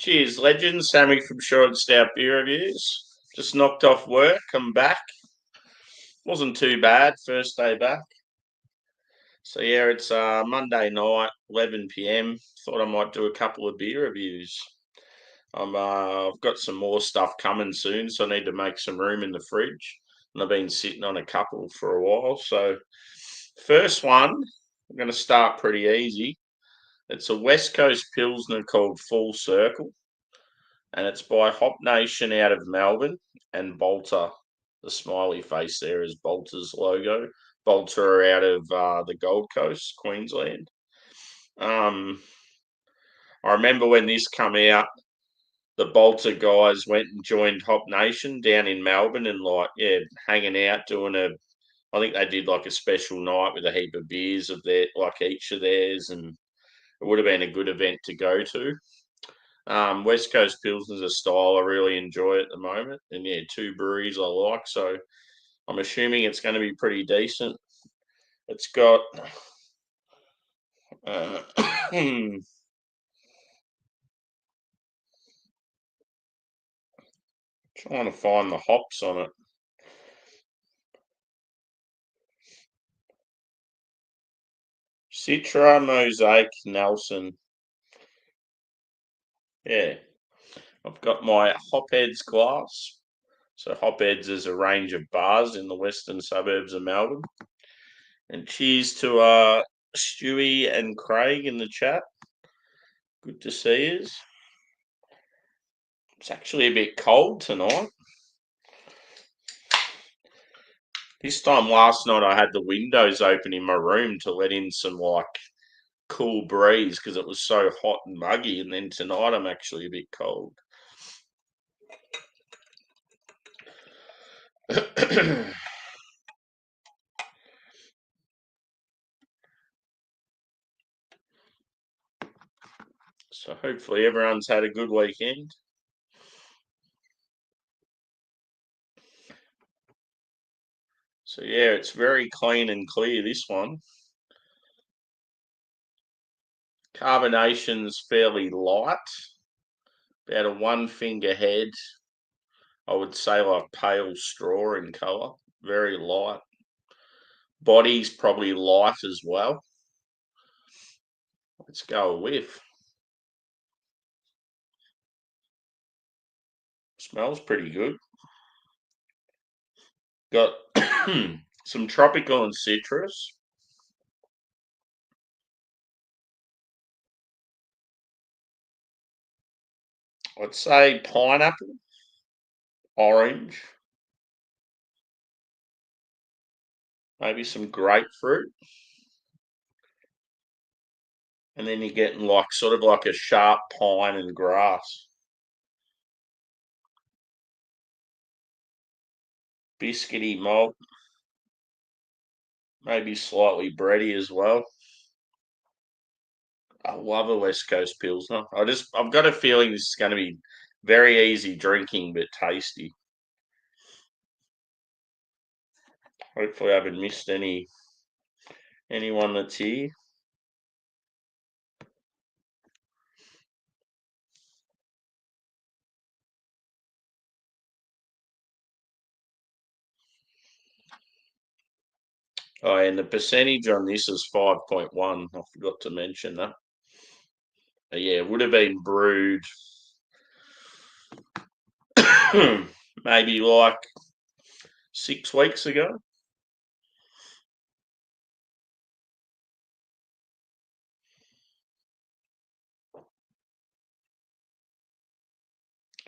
Cheers, legends. Sammy from Short and Stout Beer Reviews. Just knocked off work. I'm back. Wasn't too bad. First day back. So yeah, it's Monday night, 11 p.m. Thought I might do a couple of beer reviews. I've got some more stuff coming soon, so I need to make some room in the fridge. And I've been sitting on a couple for a while. So first one, I'm going to start pretty easy. It's a West Coast Pilsner called Full Circle, and it's by Hop Nation out of Melbourne and Balter. The smiley face there is Balter's logo. Balter are out of the Gold Coast, Queensland. I remember when this come out, the Balter guys went and joined Hop Nation down in Melbourne and hanging out doing I think they did like a special night with a heap of beers of their like each of theirs, and it would have been a good event to go to. West Coast Pilsner's a style I really enjoy at the moment, and yeah, two breweries I like, so I'm assuming it's going to be pretty decent. It's got trying to find the hops on it. Citra, Mosaic, Nelson. Yeah, I've got my Hopheads glass. So Hopheads is a range of bars in the western suburbs of Melbourne. And cheers to Stewie and Craig in the chat. Good to see you. It's actually a bit cold tonight. This time last night I had the windows open in my room to let in some like cool breeze because it was so hot and muggy, and then tonight I'm actually a bit cold. So hopefully everyone's had a good weekend. So yeah, it's very clean and clear, this one. Carbonation's fairly light, about a 1 finger head. I would say like pale straw in colour, very light. Body's probably light as well. Let's go a whiff. Smells pretty good. Got some tropical and citrus. I'd say pineapple, orange, maybe some grapefruit. And then you're getting like sort of like a sharp pine and grass. Biscuity malt, maybe slightly bready as well. I love a West Coast Pilsner. I've got a feeling this is going to be very easy drinking but tasty. Hopefully I haven't missed anyone that's here. Oh, and the percentage on this is 5.1. I forgot to mention that. Yeah, it would have been brewed maybe like 6 weeks ago.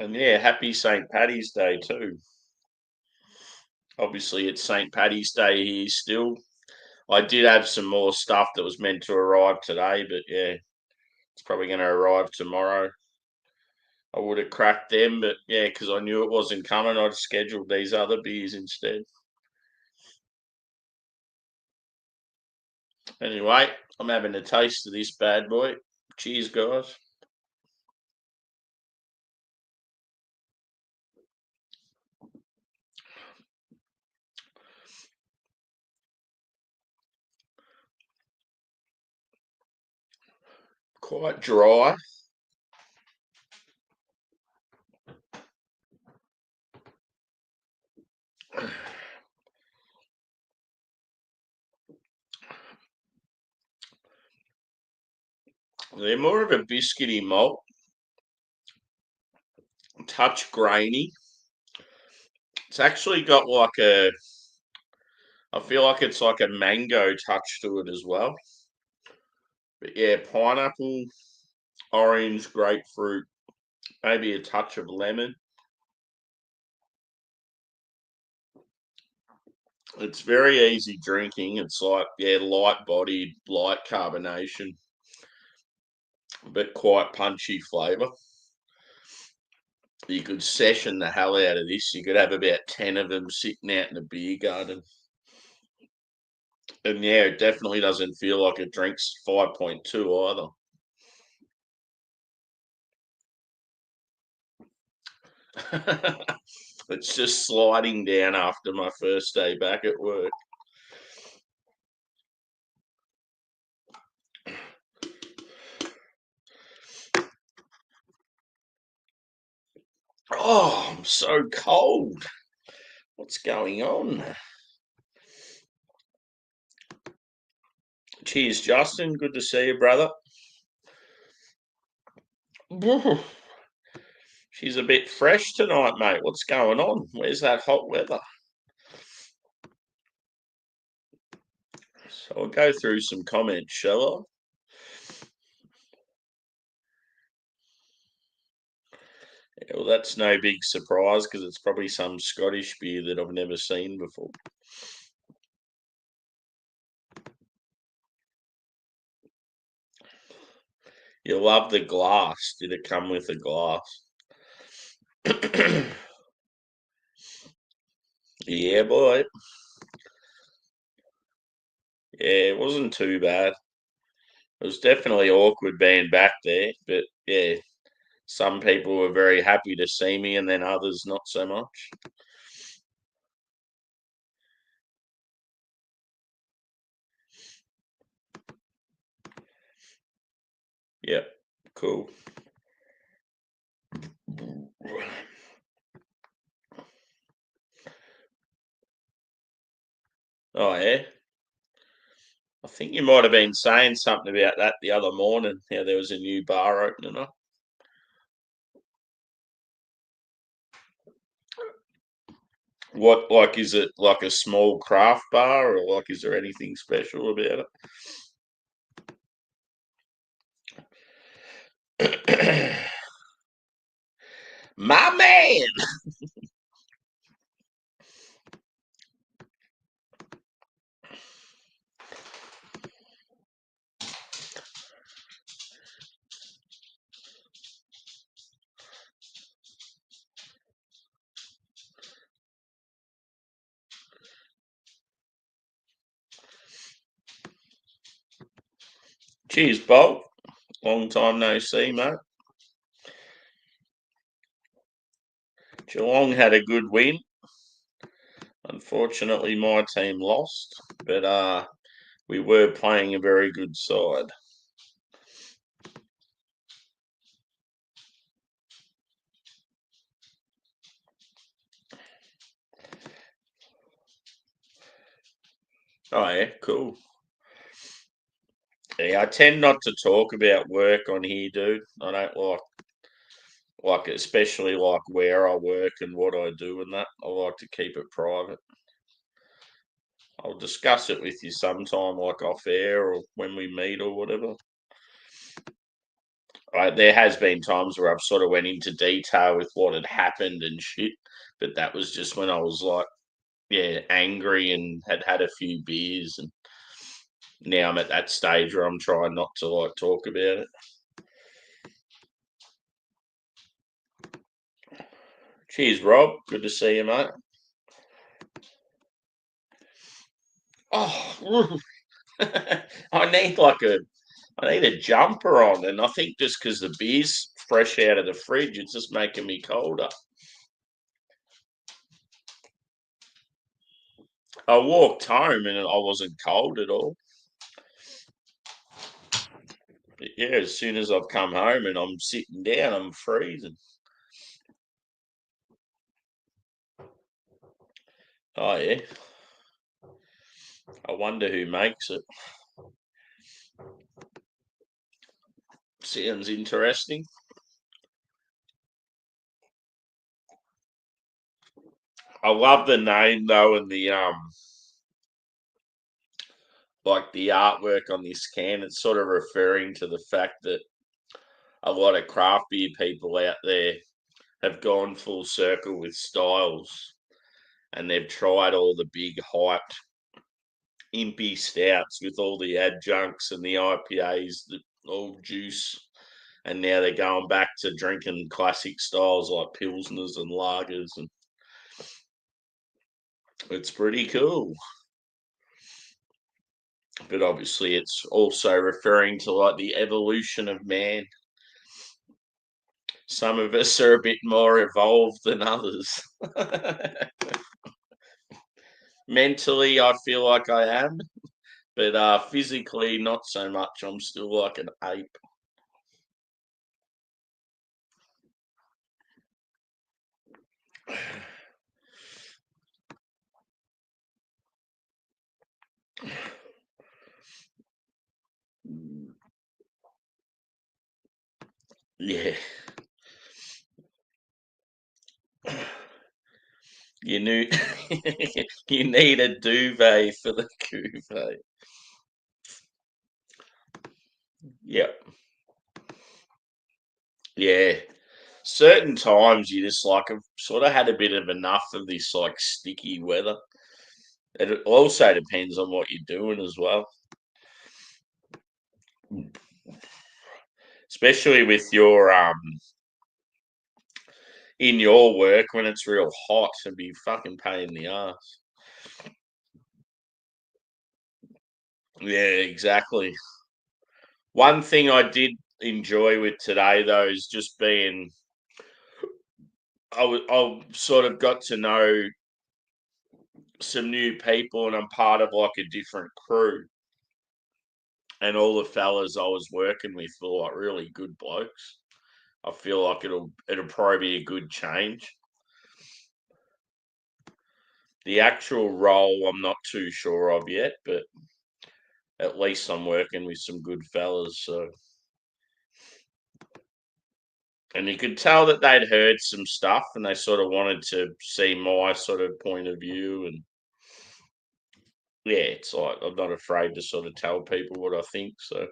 And yeah, happy St. Paddy's Day too. Obviously, it's St. Paddy's Day here still. I did have some more stuff that was meant to arrive today, but yeah, it's probably going to arrive tomorrow. I would have cracked them, but yeah, because I knew it wasn't coming, I'd scheduled these other beers instead. Anyway, I'm having a taste of this bad boy. Cheers, guys. Quite dry. They're more of a biscuity malt, touch grainy. It's actually got I feel like it's like a mango touch to it as well. But yeah, pineapple, orange, grapefruit, maybe a touch of lemon. It's very easy drinking. It's like, yeah, light bodied, light carbonation, but quite punchy flavour. You could session the hell out of this. You could have about 10 of them sitting out in the beer garden. And yeah, it definitely doesn't feel like it drinks 5.2 either. It's just sliding down after my first day back at work. Oh, I'm so cold. What's going on? Cheers, Justin. Good to see you, brother. She's a bit fresh tonight, mate. What's going on? Where's that hot weather? So I'll go through some comments, shall I? Yeah, well, that's no big surprise because it's probably some Scottish beer that I've never seen before. You love the glass. Did it come with a glass? Yeah, boy. Yeah, it wasn't too bad. It was definitely awkward being back there, but yeah, some people were very happy to see me, and then others not so much. Yep, cool. Oh yeah, I think you might have been saying something about that the other morning. How there was a new bar opening up. What, like, is it like a small craft bar, or like, is there anything special about it? My man. Cheers, Bob. Long time no see, mate. Geelong had a good win. Unfortunately, my team lost, but we were playing a very good side. Oh yeah, cool. Yeah, I tend not to talk about work on here, dude. I don't like especially like where I work and what I do and that. I like to keep it private. I'll discuss it with you sometime, like off air or when we meet or whatever. There has been times where I've sort of went into detail with what had happened and shit, but that was just when I was like, yeah, angry and had had a few beers, and now I'm at that stage where I'm trying not to like talk about it. Cheers, Rob. Good to see you, mate. Oh, I need like I need a jumper on, and I think just because the beer's fresh out of the fridge, it's just making me colder. I walked home and I wasn't cold at all. But yeah, as soon as I've come home and I'm sitting down, I'm freezing. Oh yeah. I wonder who makes it. Sounds interesting. I love the name though, and the like the artwork on this can. It's sort of referring to the fact that a lot of craft beer people out there have gone full circle with styles, and they've tried all the big hyped impy stouts with all the adjuncts and the IPAs that all juice, and now they're going back to drinking classic styles like pilsners and lagers, and it's pretty cool. But obviously, it's also referring to like the evolution of man. Some of us are a bit more evolved than others. Mentally, I feel like I am, but physically, not so much. I'm still like an ape. Yeah. You knew you need a duvet for the cuvee. Yep. Yeah. Certain times you just like have sort of had a bit of enough of this like sticky weather. It also depends on what you're doing as well. Especially with your in your work when it's real hot, it'd be fucking pain in the ass. Yeah, exactly. One thing I did enjoy with today though is just being I sort of got to know some new people and I'm part of like a different crew. And all the fellas I was working with were like really good blokes. I feel like it'll probably be a good change. The actual role I'm not too sure of yet, but at least I'm working with some good fellas. So, and you could tell that they'd heard some stuff and they sort of wanted to see my sort of point of view. And yeah, it's like I'm not afraid to sort of tell people what I think. So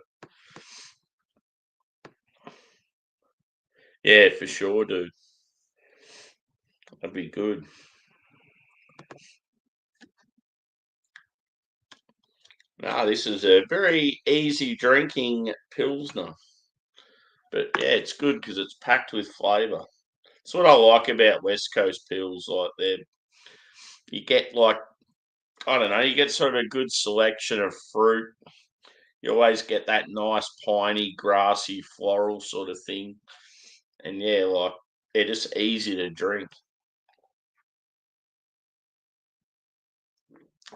yeah, for sure, dude. That'd be good. No, this is a very easy drinking Pilsner. But yeah, it's good because it's packed with flavour. That's what I like about West Coast Pils. Like you get like I don't know, you get sort of a good selection of fruit. You always get that nice piney, grassy, floral sort of thing. And yeah, like they're just easy to drink,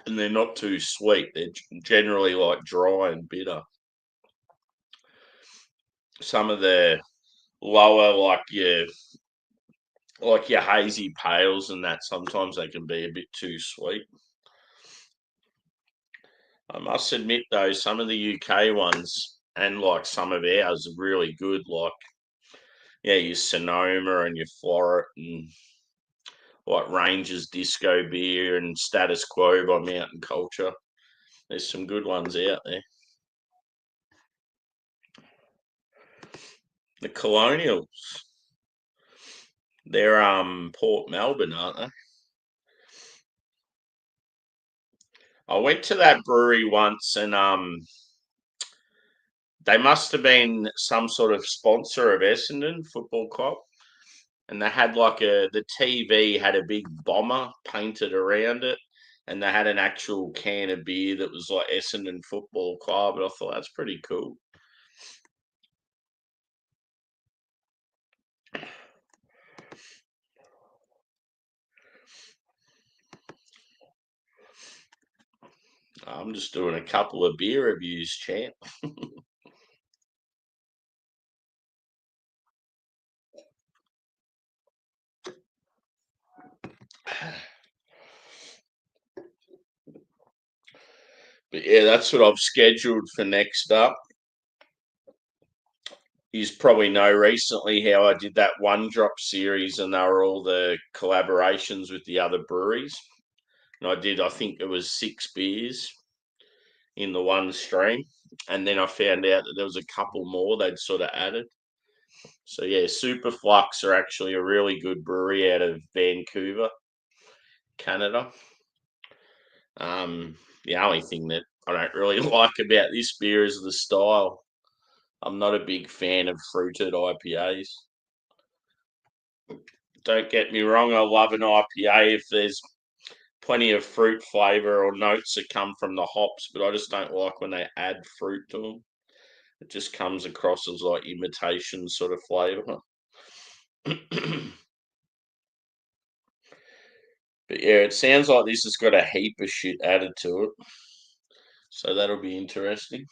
and they're not too sweet. They're generally like dry and bitter. Some of the lower, like your hazy pales and that, sometimes they can be a bit too sweet. I must admit though, some of the UK ones and like some of ours are really good. Like yeah, your Sonoma and your Floret and like Rangers Disco Beer and Status Quo by Mountain Culture. There's some good ones out there. The Colonials, they're Port Melbourne, aren't they? I went to that brewery once and they must have been some sort of sponsor of Essendon Football Club. And they had like the TV had a big bomber painted around it, and they had an actual can of beer that was like Essendon Football Club. And I thought that's pretty cool. I'm just doing a couple of beer reviews, champ. But yeah, that's what I've scheduled for next up. You probably know recently how I did that one drop series, and they were all the collaborations with the other breweries. And I think it was 6 beers in the one stream. And then I found out that there was a couple more they'd sort of added. So yeah, Superflux are actually a really good brewery out of Vancouver, Canada. The only thing that I don't really like about this beer is the style. I'm not a big fan of fruited IPAs. Don't get me wrong, I love an IPA if there's plenty of fruit flavour or notes that come from the hops, but I just don't like when they add fruit to them. It just comes across as like imitation sort of flavour. But yeah, it sounds like this has got a heap of shit added to it. So that'll be interesting.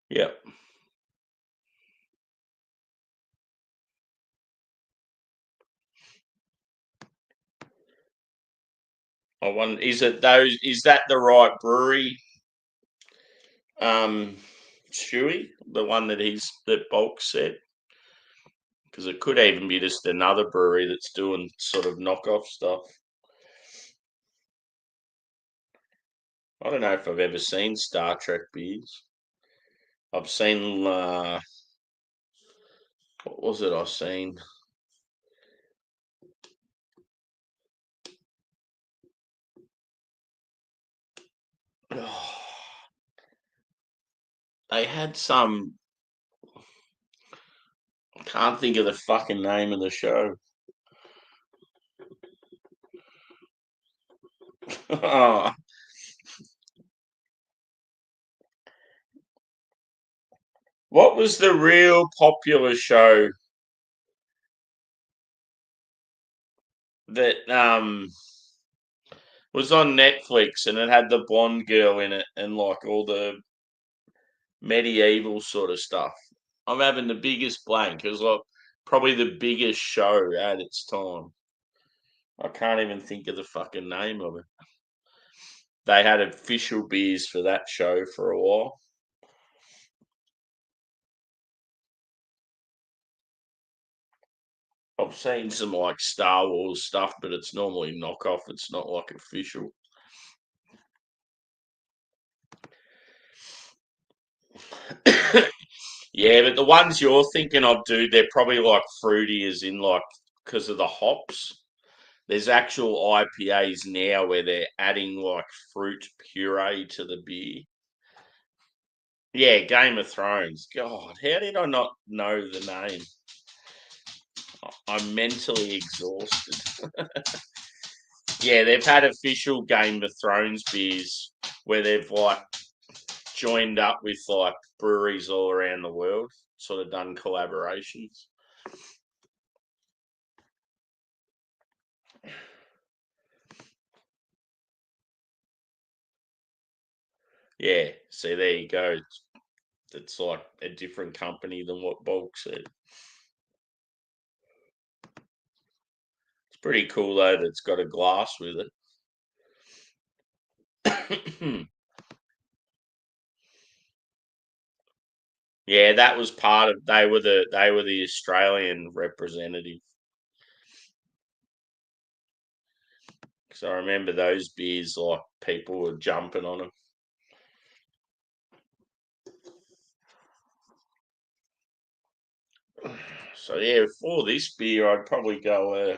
Yep. I wonder, is that the right brewery, Stewie? The one that Bulk said? Because it could even be just another brewery that's doing sort of knockoff stuff. I don't know if I've ever seen Star Trek beers. I've seen what was it I seen? They had some. I can't think of the fucking name of the show. What was the real popular show that was on Netflix and it had the blonde girl in it and like all the medieval sort of stuff? I'm having the biggest blank. It was like probably the biggest show at its time. I can't even think of the fucking name of it. They had official beers for that show for a while. I've seen some like Star Wars stuff, but it's normally knockoff. It's not like official. Yeah, but the ones you're thinking of, dude, they're probably like fruity, as in like because of the hops. There's actual IPAs now where they're adding like fruit puree to the beer. Yeah, Game of Thrones. God, how did I not know the name? I'm mentally exhausted. Yeah, they've had official Game of Thrones beers where they've like joined up with like breweries all around the world, sort of done collaborations. Yeah, see, there you go. It's like a different company than what Bulk said. It's pretty cool though that it's got a glass with it. Yeah, that was part of. They were the Australian representative. Because I remember those beers, like people were jumping on them. So yeah, for this beer, I'd probably go.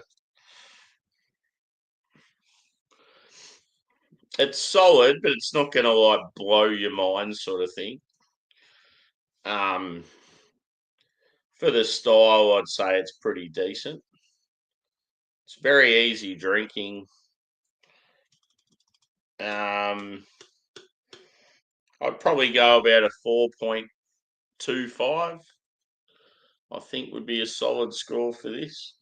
It's solid, but it's not going to like blow your mind, sort of thing. Um, for the style, I'd say it's pretty decent. It's very easy drinking. Um, I'd probably go about a 4.25. I think would be a solid score for this.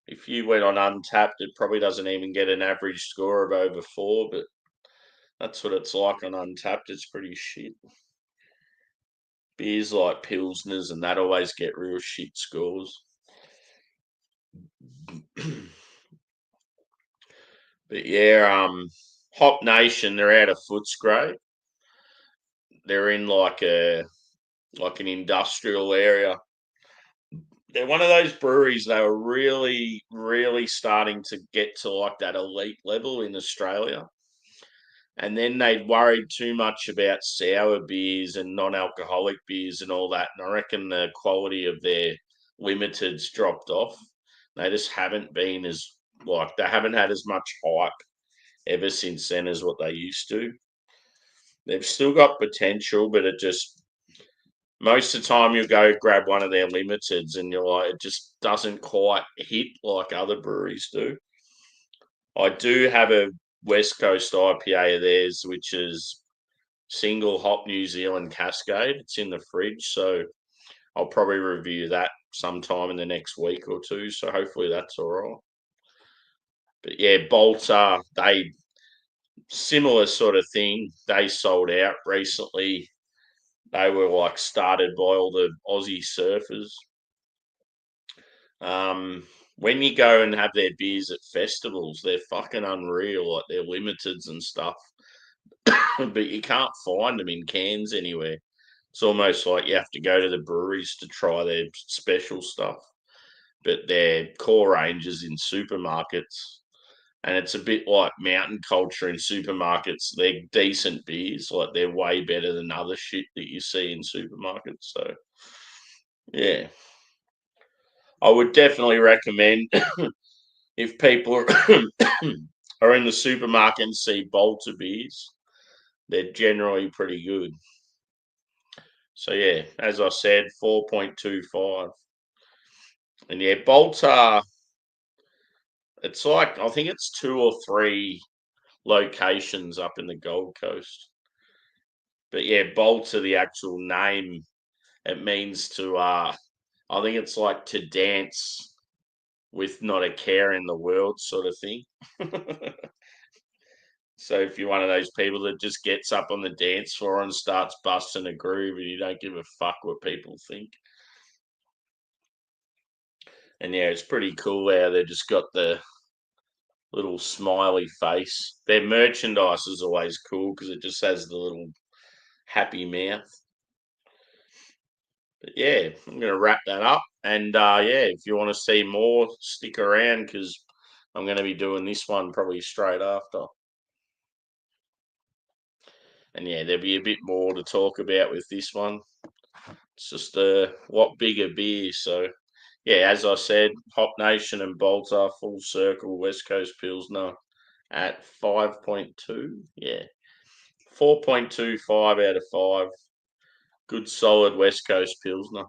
If you went on Untapped, it probably doesn't even get an average score of over 4, but that's what it's like on Untapped. It's pretty shit. beers like Pilsners and that always get real shit scores. But yeah, Hop Nation, they're out of Footscray. They're in like an industrial area. They're one of those breweries that were really, really starting to get to like that elite level in Australia. And then they worried too much about sour beers and non-alcoholic beers and all that. And I reckon the quality of their limiteds dropped off. They just haven't been they haven't had as much hype ever since then as what they used to. They've still got potential, but it just most of the time you go grab one of their limiteds and you're like, it just doesn't quite hit like other breweries do. I do have a West Coast IPA of theirs, which is single hop New Zealand Cascade. It's in the fridge, so I'll probably review that sometime in the next week or two. So hopefully that's all right. But yeah, Balter, they similar sort of thing. They sold out recently. They were like started by all the Aussie surfers. When you go and have their beers at festivals, they're fucking unreal, like they're limiteds and stuff. But you can't find them in cans anywhere. It's almost like you have to go to the breweries to try their special stuff. But their core range is in supermarkets. And it's a bit like mountain culture in supermarkets. They're decent beers, like they're way better than other shit that you see in supermarkets. So, yeah, I would definitely recommend if people are in the supermarket and see Balter beers, they're generally pretty good. So yeah, as I said, 4.25. And yeah, Balter, it's like I think it's 2 or 3 locations up in the Gold Coast. But yeah, Balter, the actual name, it means to I think it's like to dance with not a care in the world sort of thing. So if you're one of those people that just gets up on the dance floor and starts busting a groove and you don't give a fuck what people think. And yeah, it's pretty cool how they've just got the little smiley face. Their merchandise is always cool because it just has the little happy mouth. But yeah, I'm going to wrap that up. And yeah, if you want to see more, stick around because I'm going to be doing this one probably straight after. And yeah, there'll be a bit more to talk about with this one. It's just a lot bigger beer. So yeah, as I said, Hop Nation and Balter, full circle, West Coast Pilsner at 5.2. Yeah, 4.25 out of 5. Good solid West Coast Pilsner.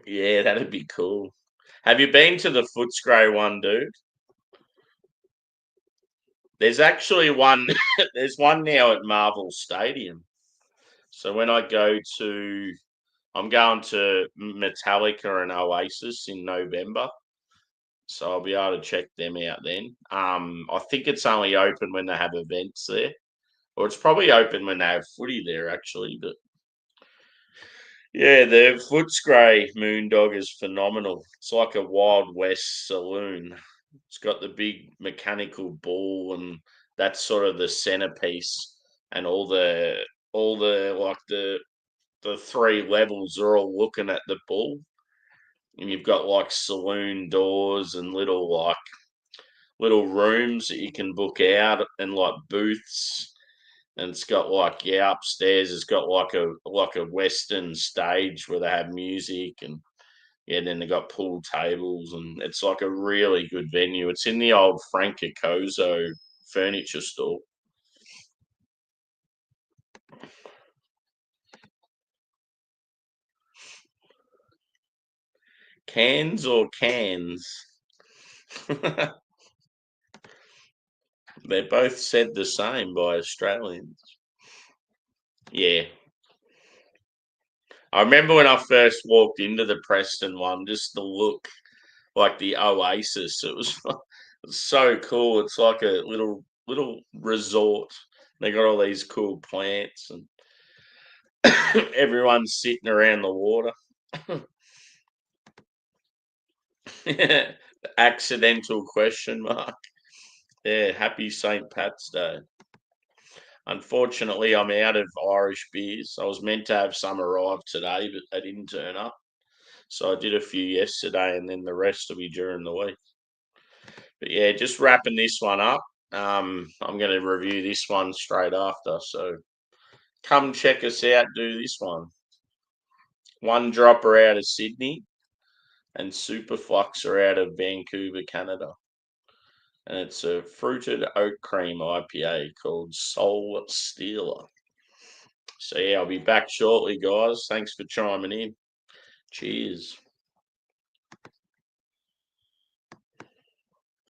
Yeah, that'd be cool. Have you been to the Footscray one, dude? There's actually one. There's one now at Marvel Stadium. So when I go to, I'm going to Metallica and Oasis in November. So I'll be able to check them out then. I think it's only open when they have events there, or it's probably open when they have footy there actually. But yeah, the Footscray Moondog is phenomenal. It's like a Wild West saloon. It's got the big mechanical bull, and that's sort of the centerpiece, and all the like the 3 levels are all looking at the bull, and you've got like saloon doors and little rooms that you can book out and like booths, and it's got like upstairs it's got like a western stage where they have music, and yeah, then they got pool tables, and it's like a really good venue. It's in the old Francacozo furniture store. Cans or cans? They're both said the same by Australians. Yeah, I remember when I first walked into the Preston one, just the look, like the Oasis. It was It's so cool. It's like a little resort. They got all these cool plants and everyone's sitting around the water. Accidental question mark. Yeah, happy St. Pat's Day. Unfortunately, I'm out of Irish beers. I was meant to have some arrive today, but they didn't turn up. So I did a few yesterday, and then the rest will be during the week. But yeah, just wrapping this one up. I'm going to review this one straight after. So come check us out. Do this one. One dropper out of Sydney, and Superflux are out of Vancouver, Canada. And it's a fruited oak cream IPA called Soul Stealer. So yeah, I'll be back shortly, guys. Thanks for chiming in. Cheers.